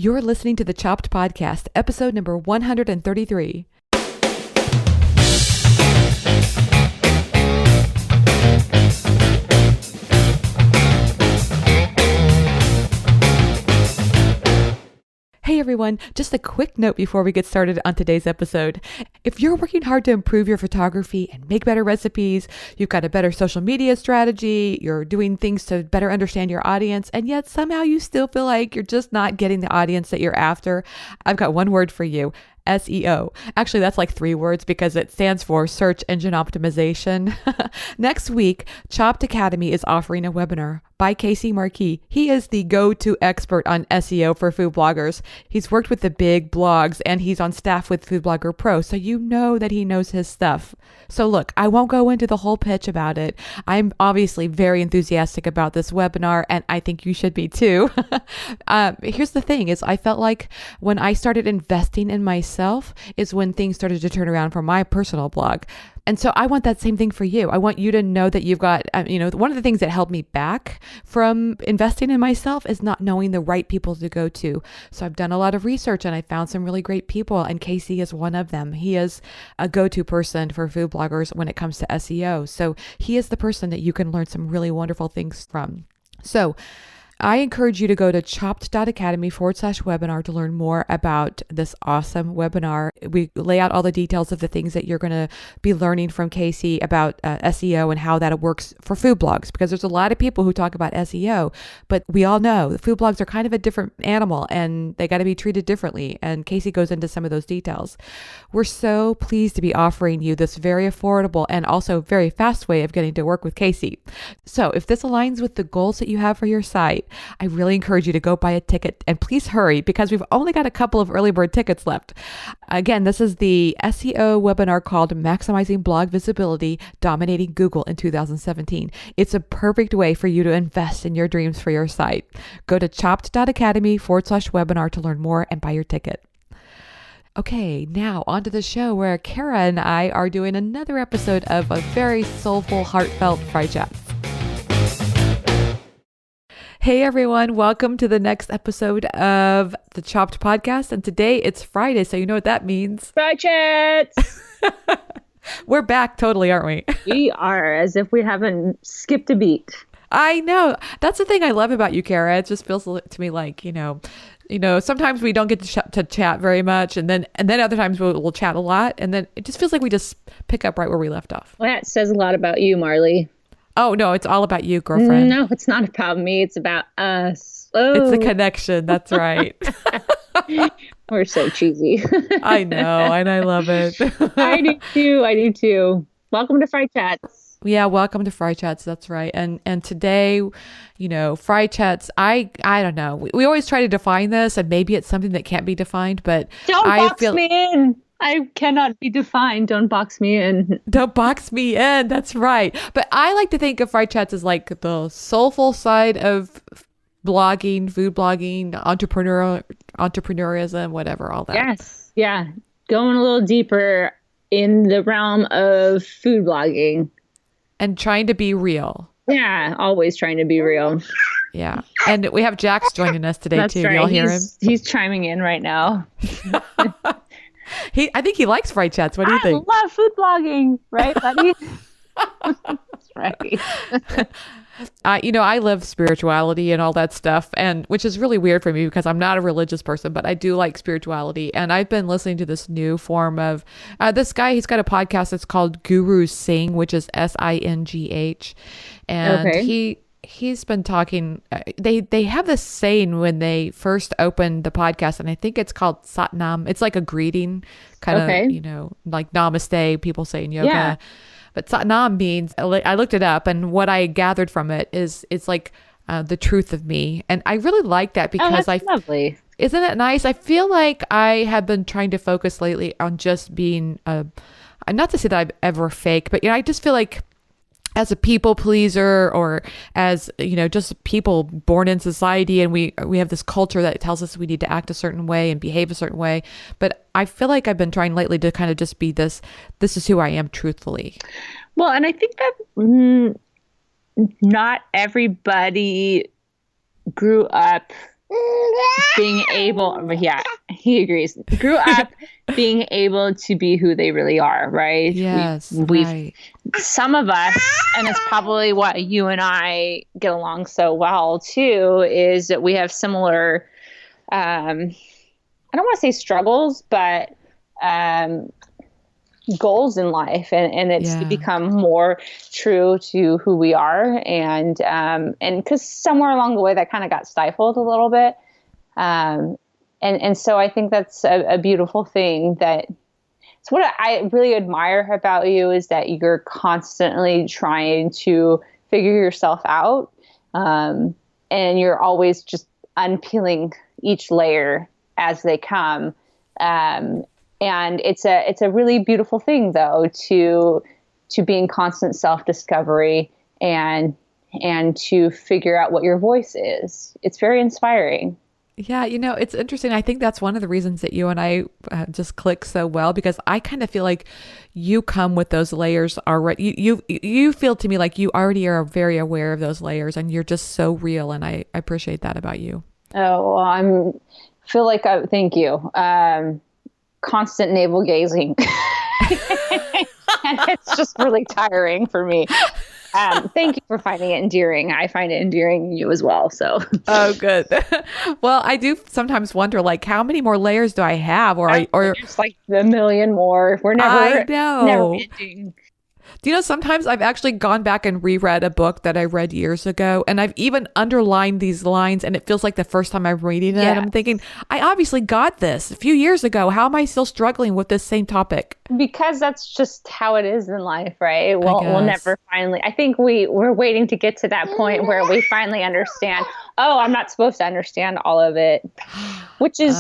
You're listening to the Chopped Podcast, episode number 133. Hey everyone, just a quick note before we get started on today's episode. If you're working hard to improve your photography and make better recipes, you've got a better social media strategy, you're doing things to better understand your audience, and yet somehow you still feel like you're just not getting the audience that you're after, I've got one word for you. SEO. Actually, that's like 3 words because it stands for Search Engine Optimization. Next week, Chopped Academy is offering a webinar by Casey Marquis. He is the go-to expert on SEO for food bloggers. He's worked with the big blogs and he's on staff with Food Blogger Pro, so you know that he knows his stuff. So look, I won't go into the whole pitch about it. I'm obviously very enthusiastic about this webinar and I think you should be too. Here's the thing is I felt like when I started investing in myself is when things started to turn around for my personal blog. And so I want that same thing for you. I want you to know that you've got, one of the things that held me back from investing in myself is not knowing the right people to go to. So I've done a lot of research and I found some really great people, and Casey is one of them. He is a go-to person for food bloggers when it comes to SEO. So he is the person that you can learn some really wonderful things from. So I encourage you to go to chopped.academy/webinar to learn more about this awesome webinar. We lay out all the details of the things that you're going to be learning from Casey about SEO and how that works for food blogs, because there's a lot of people who talk about SEO, but we all know the food blogs are kind of a different animal and they got to be treated differently. And Casey goes into some of those details. We're so pleased to be offering you this very affordable and also very fast way of getting to work with Casey. So if this aligns with the goals that you have for your site, I really encourage you to go buy a ticket, and please hurry because we've only got a couple of early bird tickets left. Again, this is the SEO webinar called Maximizing Blog Visibility, Dominating Google in 2017. It's a perfect way for you to invest in your dreams for your site. Go to chopped.academy/webinar to learn more and buy your ticket. Okay, now on to the show where Cara and I are doing another episode of a very soulful, heartfelt FriChats. Hey everyone, welcome to the next episode of the Chopped Podcast. And today it's Friday, so you know what that means. FriChats! We're back totally, aren't we? We are, as if we haven't skipped a beat. I know. That's the thing I love about you, Cara. It just feels to me like, sometimes we don't get to chat very much, and then other times we'll chat a lot, and then it just feels like we just pick up right where we left off. Well, that says a lot about you, Marley. Oh, no, it's all about you, girlfriend. No, it's not about me. It's about us. Oh. It's a connection. That's right. We're so cheesy. I know, and I love it. I do too. Welcome to FriChats. Yeah, welcome to FriChats. That's right. And today, FriChats, I don't know. We always try to define this, and maybe it's something that can't be defined, but Don't box me in. I cannot be defined. Don't box me in. Don't box me in. That's right. But I like to think of FriChats as like the soulful side of blogging, food blogging, entrepreneurism, whatever, all that. Yes. Yeah. Going a little deeper in the realm of food blogging. And trying to be real. Yeah. Always trying to be real. Yeah. And we have Jax joining us today too. Right. Y'all hear him? He's chiming in right now. I think he likes FriChats. What do you think? I love food blogging, right, buddy? That's right. I love spirituality and all that stuff, and which is really weird for me because I'm not a religious person, but I do like spirituality. And I've been listening to this new form of this guy. He's got a podcast that's called Guru Singh, which is Singh, and he's been talking. They have this saying when they first opened the podcast, and I think it's called Satnam. It's like a greeting, kind of, like Namaste. People say in yoga. Yeah. But Satnam means, I looked it up, and what I gathered from it is it's like the truth of me. And I really like that because that's lovely. Isn't it nice? I feel like I have been trying to focus lately on just being, not to say that I'm ever fake, but I just feel like as a people pleaser, or as, just people born in society, and we have this culture that tells us we need to act a certain way and behave a certain way. But I feel like I've been trying lately to kind of just be this is who I am truthfully. Well, and I think that not everybody grew up being able, yeah, he agrees. Grew up being able to be who they really are, right? Yes, We've right. some of us, and it's probably why you and I get along so well too, is that we have similar, I don't want to say struggles, but goals in life, and it's to Yeah. become more true to who we are, and because somewhere along the way that kind of got stifled a little bit, and so I think that's a beautiful thing. That it's what I really admire about you, is that you're constantly trying to figure yourself out, and you're always just unpeeling each layer as they come. And it's a really beautiful thing, though, to be in constant self-discovery and to figure out what your voice is. It's very inspiring. Yeah, it's interesting. I think that's one of the reasons that you and I just click so well, because I kind of feel like you come with those layers already. You feel to me like you already are very aware of those layers, and you're just so real, and I appreciate that about you. Oh, well, feel like thank you. Constant navel gazing. And it's just really tiring for me. Thank you for finding it endearing. I find it endearing you as well. So, oh, good. Well, I do sometimes wonder, like, how many more layers do I have, or it's like a million more. We're I never know. ending. Do you know, sometimes I've actually gone back and reread a book that I read years ago, and I've even underlined these lines, and it feels like the first time I'm reading it. Yeah. I'm thinking, I obviously got this a few years ago. How am I still struggling with this same topic? Because that's just how it is in life, right? We'll never finally. I think we're waiting to get to that point where we finally understand. Oh, I'm not supposed to understand all of it, which is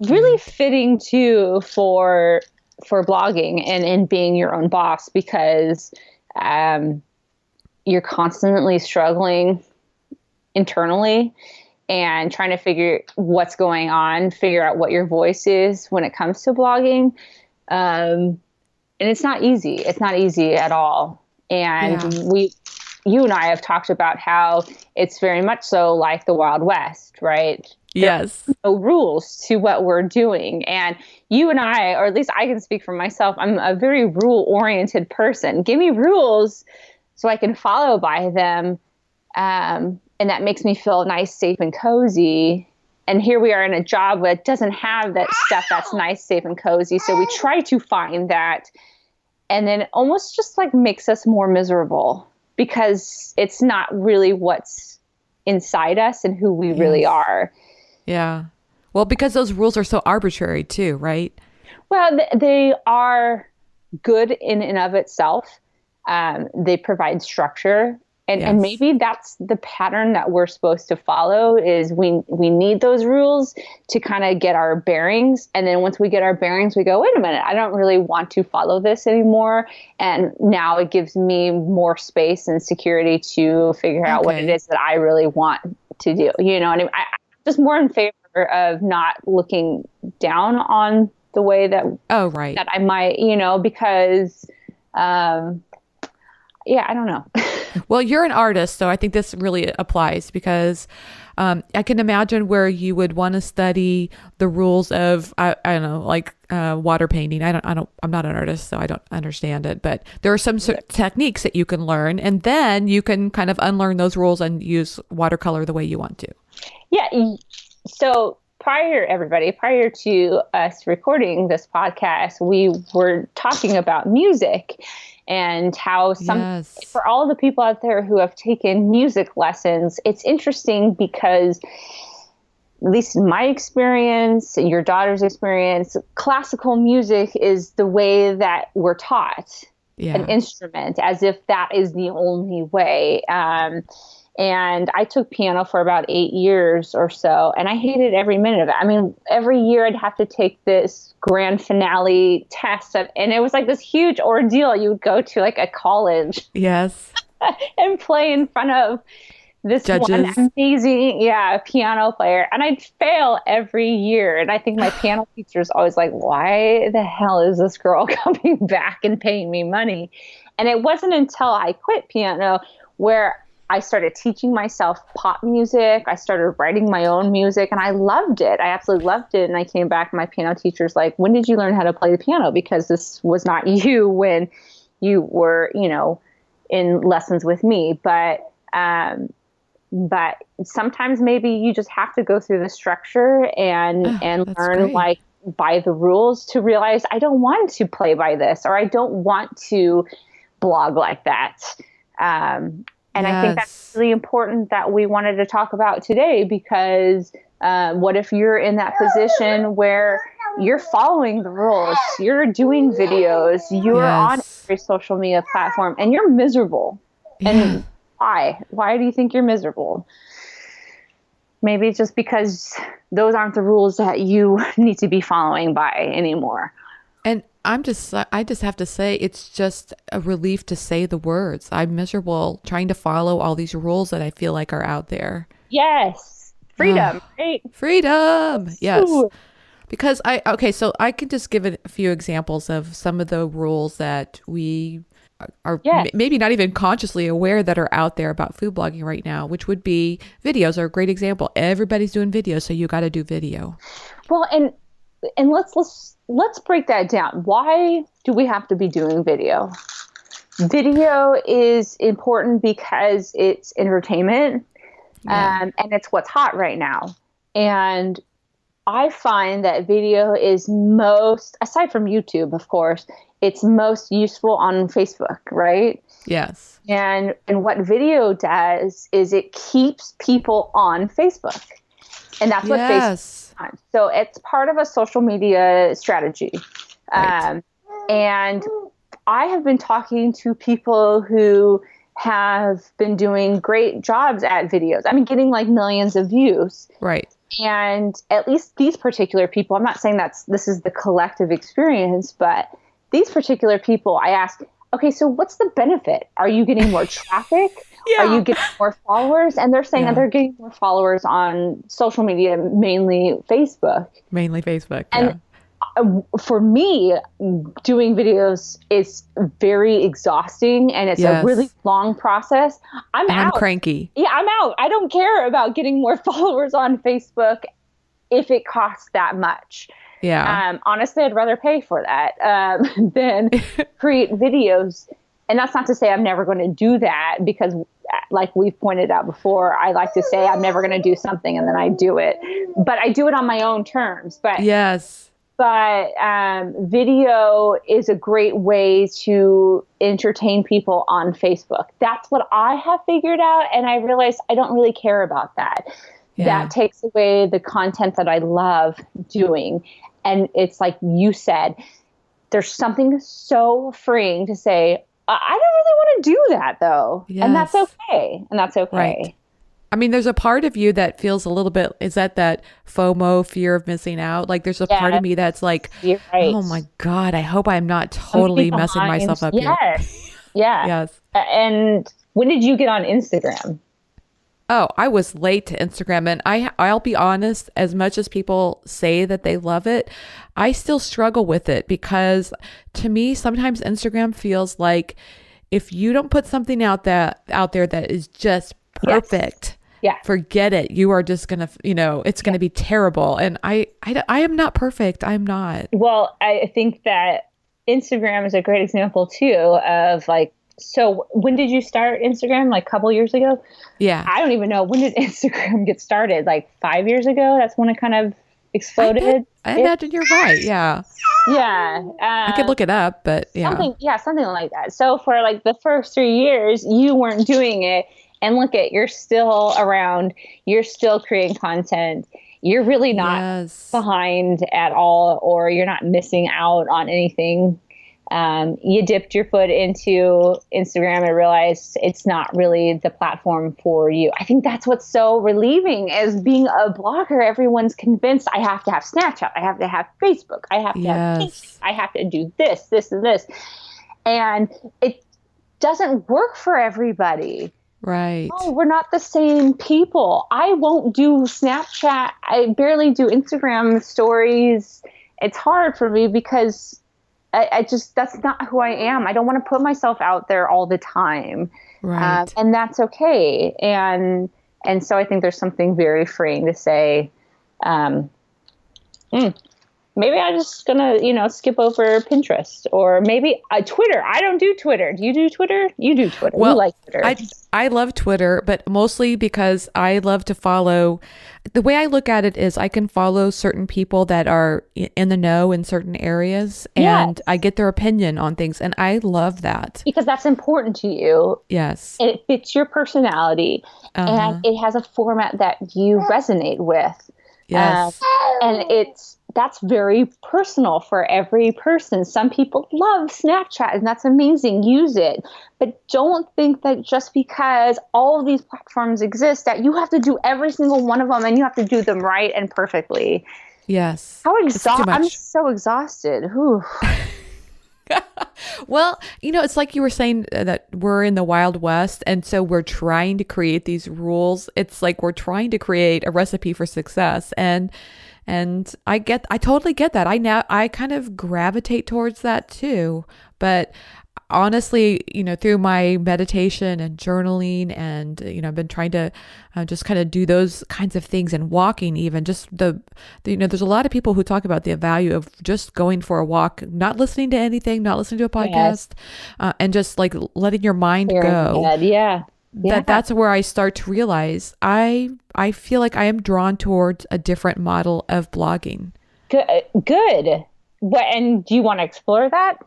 really fitting too for blogging and being your own boss, because you're constantly struggling internally and trying to figure what's going on, figure out what your voice is when it comes to blogging. And it's not easy. It's not easy at all. And you and I have talked about how it's very much so like the Wild West, right? Yes. There are no rules to what we're doing. And you and I, or at least I can speak for myself, I'm a very rule-oriented person. Give me rules so I can follow by them. And that makes me feel nice, safe, and cozy. And here we are in a job that doesn't have that stuff that's nice, safe, and cozy. So we try to find that. And then it almost just like makes us more miserable, because it's not really what's inside us and who we really are. Yeah. Well, because those rules are so arbitrary too, right? Well, they are good in and of itself. They provide structure. And maybe that's the pattern that we're supposed to follow, is we need those rules to kind of get our bearings. And then once we get our bearings, we go, wait a minute, I don't really want to follow this anymore. And now it gives me more space and security to figure out what it is that I really want to do. You know, and I'm just more in favor of not looking down on the way that, that I might, because, I don't know. Well, you're an artist, so I think this really applies, because I can imagine where you would want to study the rules of, I don't know, like water painting. I'm not an artist, so I don't understand it, but there are some techniques that you can learn, and then you can kind of unlearn those rules and use watercolor the way you want to. Yeah. So prior to us recording this podcast, we were talking about music. And how for all the people out there who have taken music lessons, it's interesting because, at least in my experience and your daughter's experience, classical music is the way that we're taught an instrument, as if that is the only way. And I took piano for about 8 years or so, and I hated every minute of it. I mean, every year I'd have to take this grand finale test, and it was like this huge ordeal. You would go to like a college, and play in front of this one amazing, piano player, and I'd fail every year. And I think my piano teacher is always like, "Why the hell is this girl coming back and paying me money?" And it wasn't until I quit piano where I started teaching myself pop music. I started writing my own music, and I loved it. I absolutely loved it. And I came back, and my piano teacher's like, when did you learn how to play the piano? Because this was not you when you were, in lessons with me. But sometimes maybe you just have to go through the structure and learn great. like by the rules to realize I don't want to play by this, or I don't want to blog like that. And I think that's really important that we wanted to talk about today, because what if you're in that position where you're following the rules, you're doing videos, you're on every social media platform, and you're miserable. And why do you think you're miserable? Maybe it's just because those aren't the rules that you need to be following by anymore. And I just have to say, it's just a relief to say the words. I'm miserable trying to follow all these rules that I feel like are out there. Yes. Freedom, right? Freedom. Yes. Ooh. Because so I can just give a few examples of some of the rules that we are maybe not even consciously aware that are out there about food blogging right now, which would be videos are a great example. Everybody's doing videos, so you got to do video. Well, and let's break that down. Why do we have to be doing video? Video is important because it's entertainment, and it's what's hot right now. And I find that video is most, aside from YouTube, of course, it's most useful on Facebook, right? Yes. And what video does is it keeps people on Facebook. And that's what Facebook does. So it's part of a social media strategy. Right. And I have been talking to people who have been doing great jobs at videos. I mean, getting like millions of views. Right. And at least these particular people, I'm not saying this is the collective experience, but these particular people, I ask, okay, so what's the benefit? Are you getting more traffic? Are you getting more followers? And they're saying that they're getting more followers on social media, mainly Facebook. Mainly Facebook, and for me, doing videos is very exhausting, and it's a really long process. I'm cranky. Yeah, I'm out. I don't care about getting more followers on Facebook if it costs that much. Yeah. Honestly, I'd rather pay for that than create videos. And that's not to say I'm never going to do that, because like we've pointed out before, I like to say I'm never going to do something and then I do it. But I do it on my own terms. But video is a great way to entertain people on Facebook. That's what I have figured out. And I realized I don't really care about that. Yeah. That takes away the content that I love doing. And it's like you said, there's something so freeing to say, I don't really want to do that though. Yes. And that's okay. Right. I mean, there's a part of you that feels a little bit, is that FOMO, fear of missing out? Like there's a part of me that's like, oh my God, I hope I'm not totally messing myself up here. Yeah. Yes. And when did you get on Instagram? Oh, I was late to Instagram, and I'll be honest, as much as people say that they love it, I still struggle with it, because to me, sometimes Instagram feels like if you don't put something out there that is just perfect, forget it. You are just going to, it's going to be terrible. And I am not perfect. I'm not. Well, I think that Instagram is a great example too of like, so when did you start Instagram? Like a couple years ago? Yeah. I don't even know. When did Instagram get started? Like 5 years ago? That's when it kind of exploded. I imagine you're right. Yeah. Yeah. I could look it up, but something like that. So for like the first 3 years, you weren't doing it. And look you're still around. You're still creating content. You're really not behind at all, or you're not missing out on anything. You dipped your foot into Instagram and realized it's not really the platform for you. I think that's what's so relieving as being a blogger. Everyone's convinced I have to have Snapchat. I have to have Facebook. I have to have Pinterest. I have to do this, this, and this. And it doesn't work for everybody. Right. Oh, we're not the same people. I won't do Snapchat. I barely do Instagram stories. It's hard for me because I just, that's not who I am. I don't want to put myself out there all the time. Right. And that's okay. And so I think there's something very freeing to say, um, maybe I'm just gonna, skip over Pinterest, or maybe Twitter. I don't do Twitter. Do you do Twitter? You do Twitter. You Well, like Twitter. I love Twitter, but mostly because I love to follow. The way I look at it is I can follow certain people that are in the know in certain areas, and Yes. I get their opinion on things, and I love that. Because that's important to you. Yes. It fits your personality, and it has a format that you resonate with. Yes. And that's very personal for every person. Some people love Snapchat, and that's amazing. Use it. But don't think that just because all of these platforms exist that you have to do every single one of them and you have to do them right and perfectly. Yes. I'm so exhausted. Whew. Well, it's like you were saying that we're in the Wild West, and so we're trying to create these rules. It's like we're trying to create a recipe for success, and I totally get that. I kind of gravitate towards that too. But honestly, through my meditation and journaling, and I've been trying to just kind of do those kinds of things, and walking, even just there's a lot of people who talk about the value of just going for a walk, not listening to anything, not listening to a podcast, and just like letting your mind go. Yeah. That's where I start to realize I feel like I am drawn towards a different model of blogging. Good. And do you want to explore that?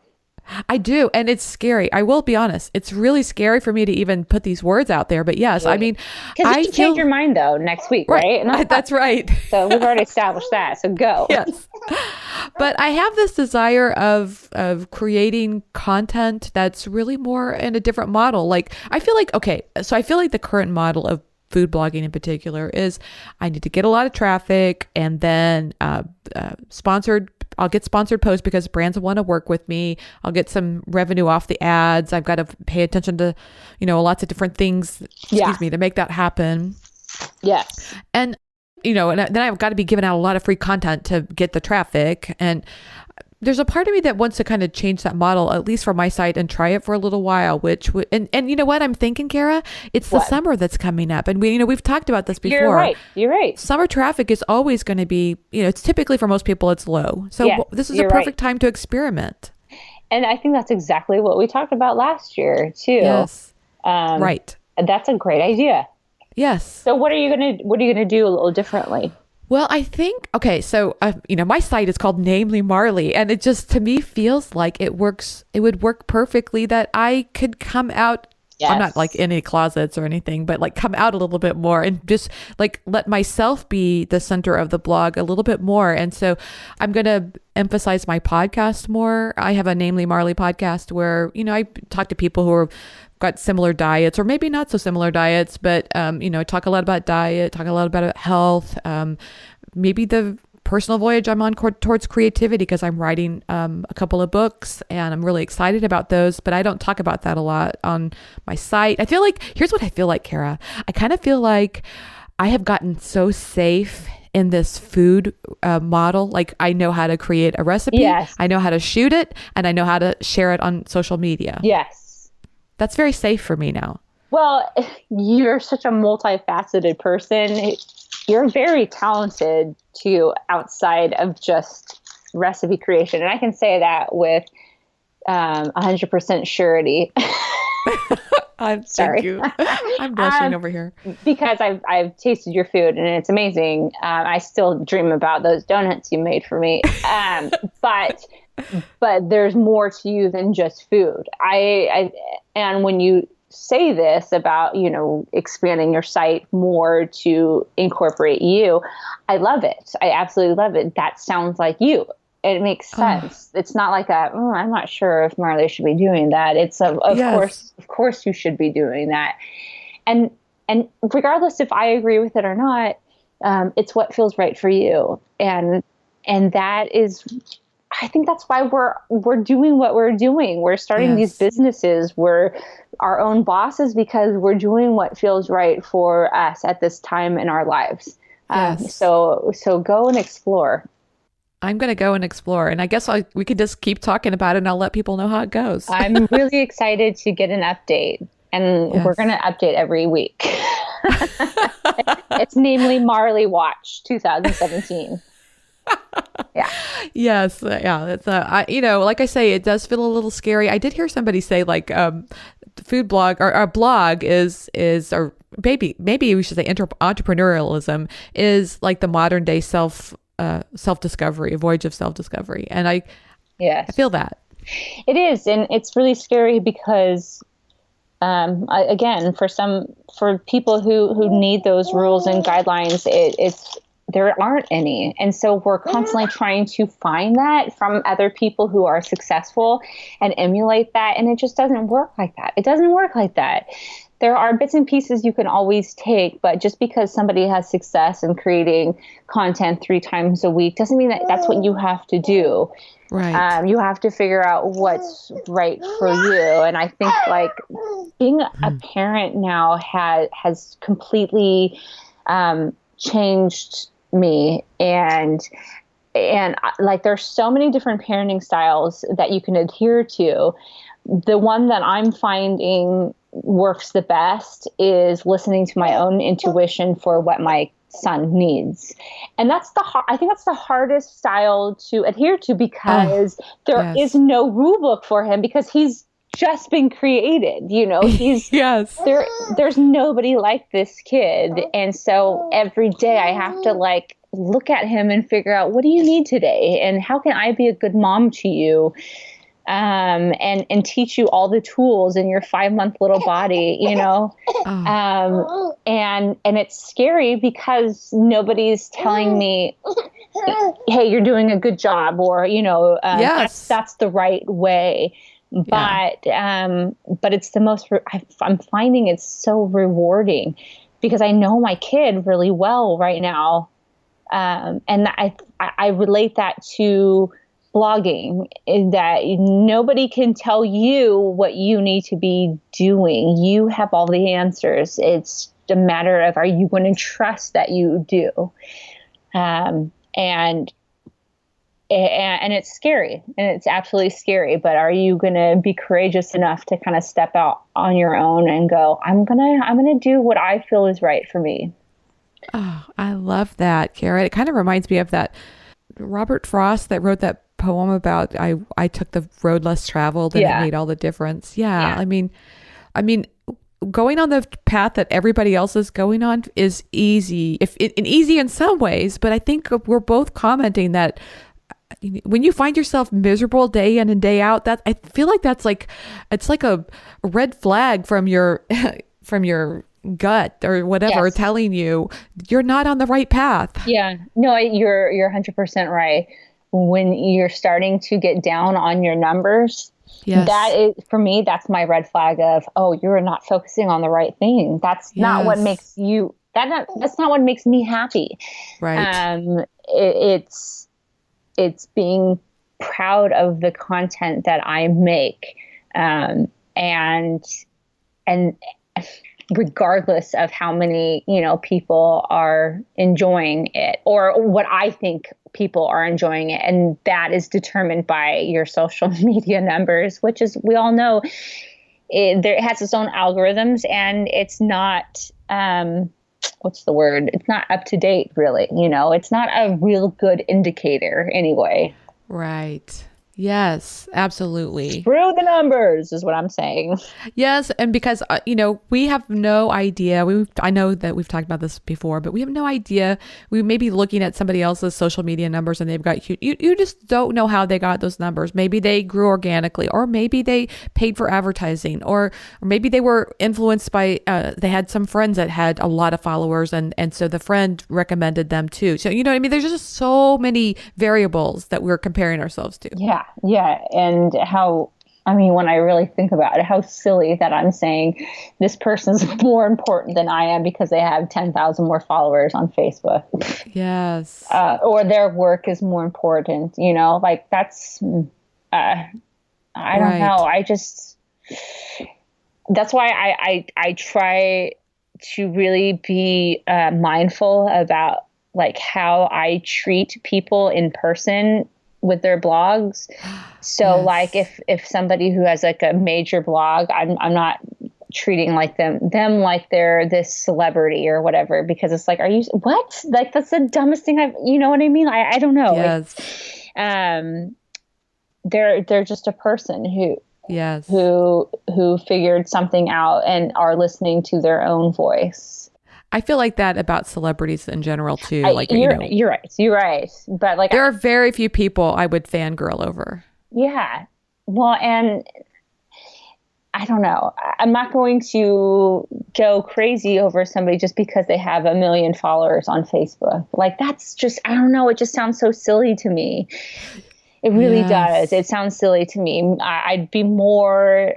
I do. And it's scary. I will be honest. It's really scary for me to even put these words out there. But yes, I mean, because you can change your mind though next week, right? That's right. So we've already established that. So go. Yes. But I have this desire of creating content that's really more in a different model. Like I feel like the current model of food blogging in particular is I need to get a lot of traffic, and then I'll get sponsored posts because brands want to work with me. I'll get some revenue off the ads. I've got to pay attention to, lots of different things, to make that happen. Yes. And, and then I've got to be giving out a lot of free content to get the traffic. And there's a part of me that wants to kind of change that model, at least for my site, and try it for a little while, and you know what I'm thinking, Cara? It's the summer that's coming up. And we've talked about this before. You're right. Summer traffic is always going to be, it's typically for most people, it's low. So this is a perfect time to experiment. And I think that's exactly what we talked about last year too. Yes. Right. That's a great idea. Yes. So what are you going to do a little differently? Well, I think, so, my site is called Namely Marley, and it just, to me, feels like it would work perfectly that I could come out. Yes. I'm not like in any closets or anything, but like come out a little bit more and just like let myself be the center of the blog a little bit more. And so I'm going to emphasize my podcast more. I have a Namely Marley podcast where, I talk to people who are got similar diets, or maybe not so similar diets, but, talk a lot about diet, talk a lot about health, maybe the personal voyage I'm on towards creativity, because I'm writing a couple of books and I'm really excited about those, but I don't talk about that a lot on my site. I feel like, here's what I feel like, Cara. I kind of feel like I have gotten so safe in this food model. Like I know how to create a recipe, yes. I know how to shoot it, and I know how to share it on social media. Yes. That's very safe for me now. Well, you're such a multifaceted person. You're very talented too, outside of just recipe creation. And I can say that with 100% surety. Thank you. I'm blushing over here. Because I've tasted your food and it's amazing. I still dream about those donuts you made for me. But there's more to you than just food. And when you say this about, expanding your site more to incorporate you, I love it. I absolutely love it. That sounds like you. It makes sense. It's not like I'm not sure if Marley should be doing that. It's of course you should be doing that. And regardless if I agree with it or not, it's what feels right for you. And that is, I think that's why we're doing what we're doing. We're starting these businesses. We're our own bosses because we're doing what feels right for us at this time in our lives. So go and explore. I'm going to go and explore. And I guess we could just keep talking about it and I'll let people know how it goes. I'm really excited to get an update. and we're going to update every week. It's namely Marley Watch 2017. Yeah. Yes. Yeah. It's like I say, it does feel a little scary. I did hear somebody say like, the food blog or a blog or maybe we should say entrepreneurialism is like the modern day self-discovery, a voyage of self-discovery. And I feel that. It is. And it's really scary because, again, for people who need those rules and guidelines, there aren't any. And so we're constantly trying to find that from other people who are successful and emulate that. And it just doesn't work like that. It doesn't work like that. There are bits and pieces you can always take, but just because somebody has success in creating content 3 times a week doesn't mean that that's what you have to do. Right. You have to figure out what's right for you. And I think like being a parent now has completely changed me. And like there's so many different parenting styles that you can adhere to. The one that I'm finding works the best is listening to my own intuition for what my son needs. And I think that's the hardest style to adhere to because there is no rule book for him because he's just been created, he's there's nobody like this kid. And so every day I have to like look at him and figure out, what do you need today? And how can I be a good mom to you? And teach you all the tools in your 5-month little body, and it's scary because nobody's telling me, hey, you're doing a good job, or, that's the right way. But it's the most, I'm finding it's so rewarding because I know my kid really well right now. And I relate that to blogging, is that nobody can tell you what you need to be doing. You have all the answers. It's a matter of, are you going to trust that you do? And it's scary, and it's absolutely scary, but are you going to be courageous enough to kind of step out on your own and go, I'm going to do what I feel is right for me. Oh, I love that, Cara. It kind of reminds me of that Robert Frost that wrote that poem about I took the road less traveled and it made all the difference. Yeah. I mean, going on the path that everybody else is going on is easy, easy in some ways, but I think we're both commenting that when you find yourself miserable day in and day out, that I feel like it's like a red flag from your gut or whatever telling you you're not on the right path. Yeah, no, you're 100% right. When you're starting to get down on your numbers, that is, for me, that's my red flag of, oh, you're not focusing on the right thing. That's not what makes you, that's not what makes me happy. Right. It's being proud of the content that I make. And regardless of how many, people are enjoying it, or what I think people are enjoying it. And that is determined by your social media numbers, which is, we all know, it has its own algorithms, and it's not, what's the word? It's not up to date, really. It's not a real good indicator anyway. Right. Yes, absolutely. Screw the numbers is what I'm saying. Yes. And because, we have no idea. I know that we've talked about this before, but we have no idea. We may be looking at somebody else's social media numbers and they've got huge, you just don't know how they got those numbers. Maybe they grew organically, or maybe they paid for advertising, or maybe they were influenced by, they had some friends that had a lot of followers, and so the friend recommended them too. So, you know what I mean? There's just so many variables that we're comparing ourselves to. Yeah. And when I really think about it, how silly that I'm saying this person's more important than I am because they have 10,000 more followers on Facebook. Yes. Or their work is more important, like that's, I don't know. That's why I try to really be mindful about like how I treat people in person with their blogs. So like if somebody who has like a major blog, I'm not treating like them like they're this celebrity or whatever, because it's like, are you what? Like, that's the dumbest thing you know what I mean? I don't know. Yes. They're just a person who Yes. who figured something out and are listening to their own voice. I feel like that about celebrities in general too. You're right. But like, there are very few people I would fangirl over. Yeah. Well, and I don't know. I'm not going to go crazy over somebody just because they have 1 million followers on Facebook. Like, that's just, I don't know. It just sounds so silly to me. It really does. It sounds silly to me. I'd be more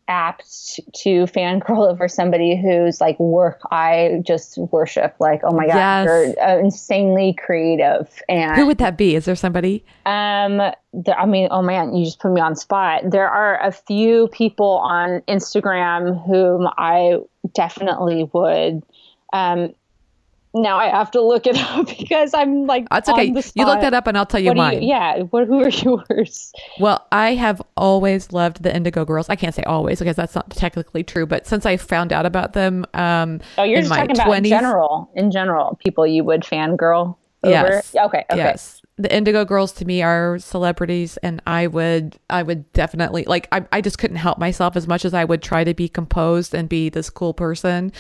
apt to fangirl over somebody whose like work I just worship. Like, oh my God, they're insanely creative. And who would that be? Is there somebody? I mean, oh man, you just put me on the spot. There are a few people on Instagram whom I definitely would. Now I have to look it up because I'm like, that's okay. You look that up and I'll tell you mine. Who are yours? Well, I have always loved the Indigo Girls. I can't say always because that's not technically true, but since I found out about them, you're just talking about in general, people you would fangirl over. Yes. Okay. Yes. The Indigo Girls to me are celebrities, and I would definitely, like, I just couldn't help myself as much as I would try to be composed and be this cool person.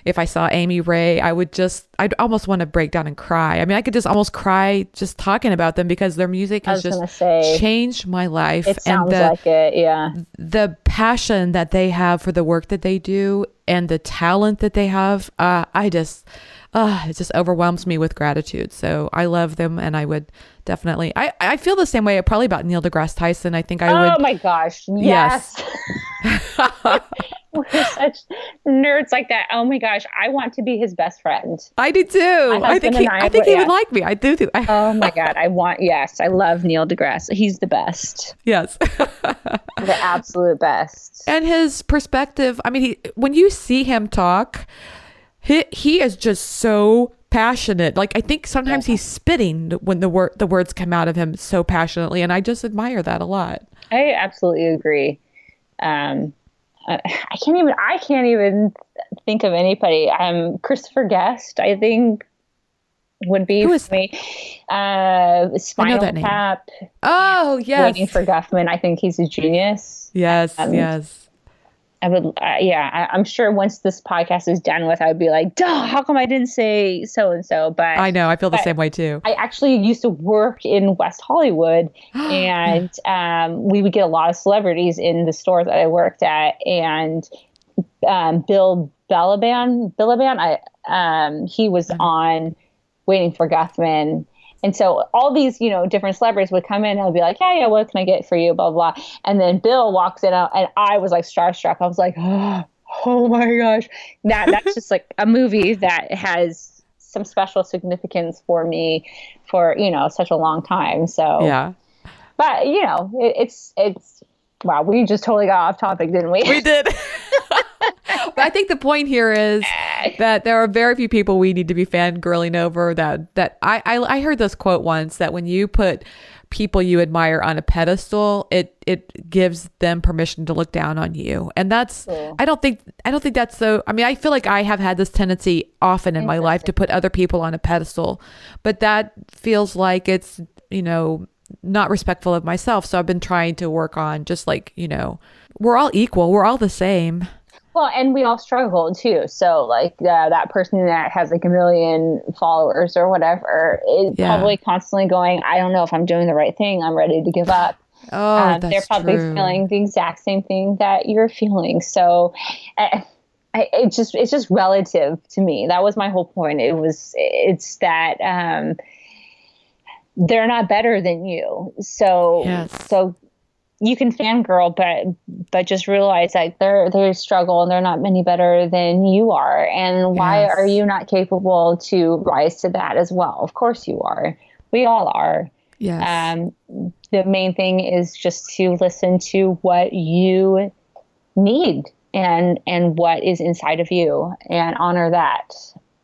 If I saw Amy Ray, I'd almost want to break down and cry. I mean, I could just almost cry just talking about them because their music has just changed my life. It sounds like it, yeah. The passion that they have for the work that they do and the talent that they have, it just overwhelms me with gratitude. So I love them, and I would definitely, I feel the same way probably about Neil deGrasse Tyson. I think I would. Oh my gosh. Yes. We're such nerds like that. Oh my gosh. I want to be his best friend. I do too. I think he would like me. I do too. Oh my God. I love Neil deGrasse. He's the best. Yes. The absolute best. And his perspective, I mean, when you see him talk, he is just so passionate. Like, I think sometimes he's spitting when the words come out of him so passionately, and I just admire that a lot. I absolutely agree. I can't even think of anybody. Christopher Guest, I think, would be for me. Spinal Tap. Oh yes. Waiting for Guffman. I think he's a genius. Yes. Yes. I would, I'm sure once this podcast is done with, I'd be like, duh, how come I didn't say so-and-so? But I know, I feel the same way too. I actually used to work in West Hollywood, and we would get a lot of celebrities in the store that I worked at. And Bill Balaban, he was on Waiting for Guffman. And so all these, different celebrities would come in and I'd be like, yeah, what can I get for you? Blah, blah. And then Bill walks in and I was like starstruck. I was like, oh my gosh. That's just like a movie that has some special significance for me for, such a long time. So, yeah. But, it's wow, we just totally got off topic, didn't we? We did. But I think the point here is that there are very few people we need to be fangirling over. That I heard this quote once, that when you put people you admire on a pedestal, it gives them permission to look down on you. And that's cool. I don't think that's so. I mean, I feel like I have had this tendency often in my life to put other people on a pedestal, but that feels like it's, not respectful of myself. So I've been trying to work on just like, we're all equal. We're all the same. Well, and we all struggle too. So like that person that has like 1 million followers or whatever is probably constantly going, I don't know if I'm doing the right thing. I'm ready to give up. Oh, that's they're probably true. feeling the exact same thing that you're feeling. So it's just relative to me. That was my whole point. It's that they're not better than you. So, so you can fangirl, but just realize that they struggle and they're not any better than you are. And why are you not capable to rise to that as well? Of course you are. We all are. Yes. The main thing is just to listen to what you need and what is inside of you and honor that,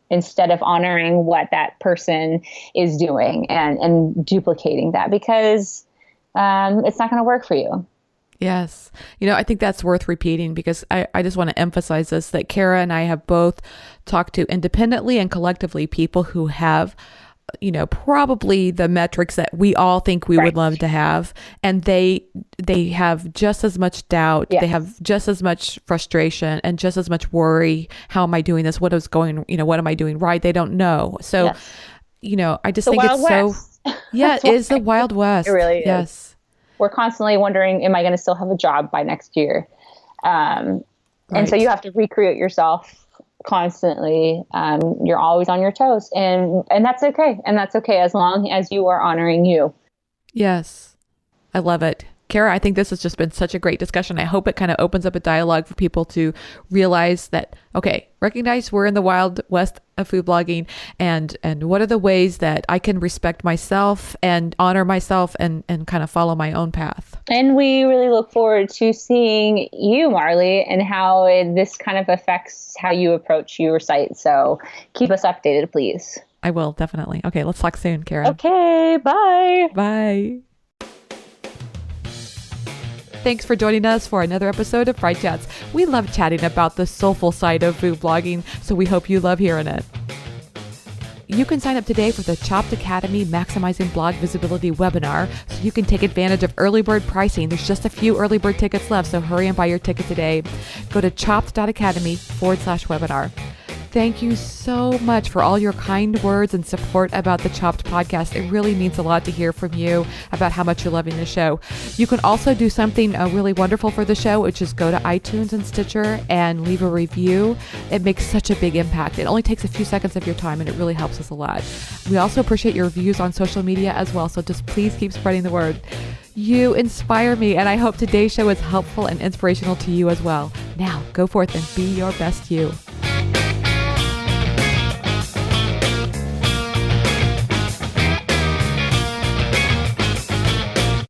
instead of honoring what that person is doing and duplicating that, because it's not going to work for you. Yes. I think that's worth repeating because I just want to emphasize this, that Cara and I have both talked to independently and collectively people who have, probably the metrics that we all think we would love to have. And they have just as much doubt. Yes. They have just as much frustration and just as much worry. How am I doing this? What am I doing right? They don't know. So, yes. I just think it's West. So, yeah, it is the Wild West. It really is. Yes. We're constantly wondering, am I going to still have a job by next year? And so you have to recreate yourself constantly. You're always on your toes, and that's okay. And that's okay as long as you are honoring you. Yes. I love it. Cara, I think this has just been such a great discussion. I hope it kind of opens up a dialogue for people to realize that, okay, recognize we're in the Wild West of food blogging, and what are the ways that I can respect myself and honor myself and kind of follow my own path. And we really look forward to seeing you, Marley, and how this kind of affects how you approach your site. So keep us updated, please. I will, definitely. Okay, let's talk soon, Cara. Okay, bye. Bye. Thanks for joining us for another episode of FriChats. We love chatting about the soulful side of food blogging, so we hope you love hearing it. You can sign up today for the Chopped Academy Maximizing Blog Visibility webinar, so you can take advantage of early bird pricing. There's just a few early bird tickets left, so hurry and buy your ticket today. Go to chopped.academy/webinar. Thank you so much for all your kind words and support about the Chopped podcast. It really means a lot to hear from you about how much you're loving the show. You can also do something really wonderful for the show, which is go to iTunes and Stitcher and leave a review. It makes such a big impact. It only takes a few seconds of your time, and it really helps us a lot. We also appreciate your reviews on social media as well, so just please keep spreading the word. You inspire me, and I hope today's show is helpful and inspirational to you as well. Now, go forth and be your best you.